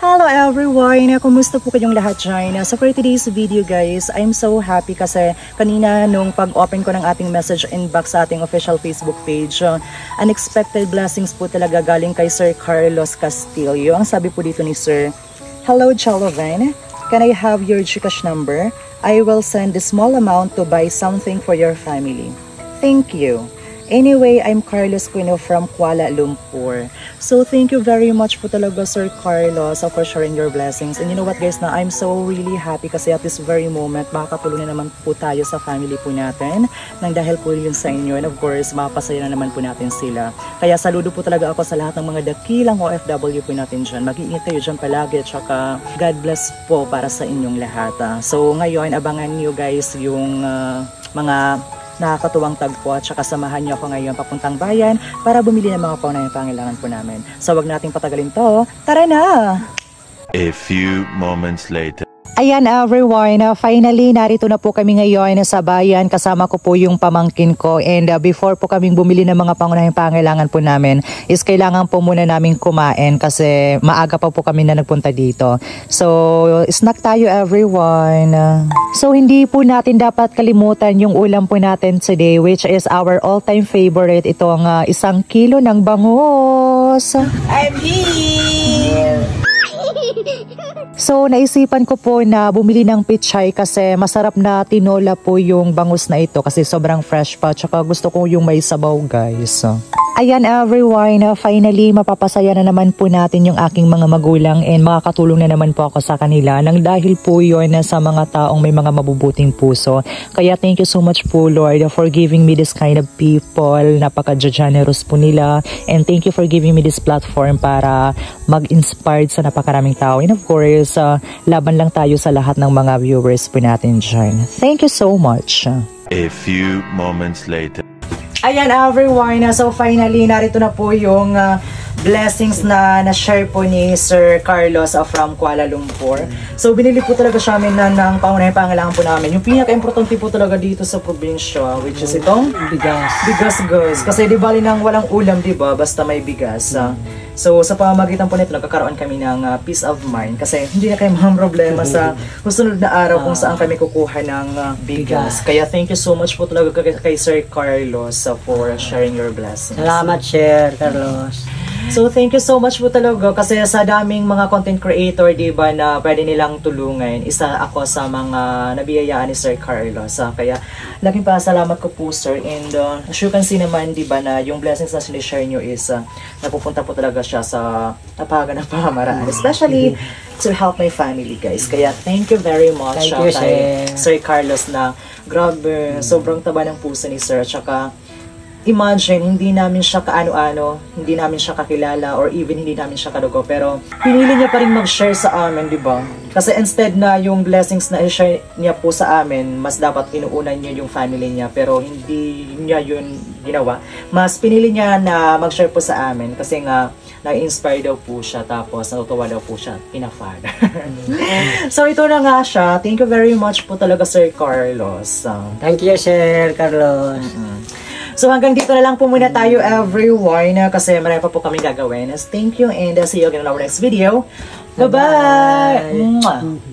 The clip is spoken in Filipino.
Hello everyone! Kumusta po kayong lahat dyan? So for today's video guys, I'm so happy kasi kanina nung pag-open ko ng ating message inbox sa ating official Facebook page, unexpected blessings po talaga galing kay Sir Carlos Castillo. Ang sabi po dito ni Sir, "Hello Chalovan, can I have your GCash number? I will send a small amount to buy something for your family. Thank you. Anyway, I'm Carlos Quino from Kuala Lumpur." So thank you very much po talaga Sir Carlos for sharing your blessings. And you know what guys, na I'm so really happy kasi at this very moment makakatulong na naman po tayo sa family po natin nang dahil po yun sa inyo. And of course, mapasaya na naman po natin sila. Kaya saludo po talaga ako sa lahat ng mga dakilang OFW po natin dyan. Mag-iingat kayo dyan palagi at saka God bless po para sa inyong lahat. So ngayon, abangan nyo guys yung mga nakakatuwang tagpo at saka samahan niyo ako ngayon papuntang bayan para bumili ng mga paunahing pangailangan po namin. So wag nating patagalin to. Tara na! A few moments later. Ayan everyone, finally narito na po kami ngayon sa bayan. Kasama ko po yung pamangkin ko and before po kaming bumili ng mga pangunahing pangailangan po namin is kailangan po muna namin kumain kasi maaga pa po kami na nagpunta dito. So snack tayo everyone. So hindi po natin dapat kalimutan yung ulam po natin today which is our all-time favorite, itong 1 kilo ng bangus. I'm here! So naisipan ko po na bumili ng pichay kasi masarap na tinola po yung bangus na ito kasi sobrang fresh pa, tsaka gusto ko yung may sabaw guys. Ayan everyone, finally mapapasaya na naman po natin yung aking mga magulang and makakatulong na naman po ako sa kanila nang dahil po yun sa mga taong may mga mabubuting puso. Kaya thank you so much po Lord for giving me this kind of people, napaka-generous po nila, and thank you for giving me this platform para mag-inspired sa napakaraming tao. And of course, laban lang tayo sa lahat ng mga viewers po natin dyan. Thank you so much. A few moments later. Ayan everyone, so finally narito na po yung blessings na na-share po ni Sir Carlos from Kuala Lumpur. So binili po talaga siya amin ng pangunahing pangailangan po namin. Yung pinaka-importante po talaga dito sa probinsya which is itong Bigas. Bigas guys. Kasi di bali nang walang ulam, di ba? Basta may bigas. So sa pamamagitan po nito nagkakaroon kami ng peace of mind kasi hindi na kayo mga problema sa susunod na araw kung saan kami kukuha ng bigas. Kaya thank you so much po talaga kay Sir Carlos for sharing your blessings. Salamat, Sir Carlos. So thank you so much po talaga kasi sa daming mga content creator, di ba, na pwede nilang tulungan. Isa ako sa mga nabiyayaan ni Sir Carlos. Kaya laking pasalamat ko po sir, and as you can see naman, di ba, na yung blessings na sinishare nyo is napupunta po talaga siya sa napakagandang pamamaraan. Especially to help my family guys. Kaya thank you very much kay Sir Carlos na grabe, sobrang taba ng puso ni Sir. Tsaka imagine, hindi namin siya kaano-ano, hindi namin siya kakilala, or even hindi namin siya kadugo, pero pinili niya pa rin mag-share sa amin, di ba? Kasi instead na yung blessings na i-share niya po sa amin, mas dapat inuunan niya yung family niya, pero hindi niya yun ginawa. Mas pinili niya na mag-share po sa amin kasi nga na-inspire daw po siya, tapos natutuwa daw po siya, ina-father. So ito na nga siya. Thank you very much po talaga Sir Carlos. Thank you, Sir Carlos. So hanggang dito na lang po muna tayo everyone kasi marami pa po kami gagawin. Thank you and see you again in our next video. Bye-bye!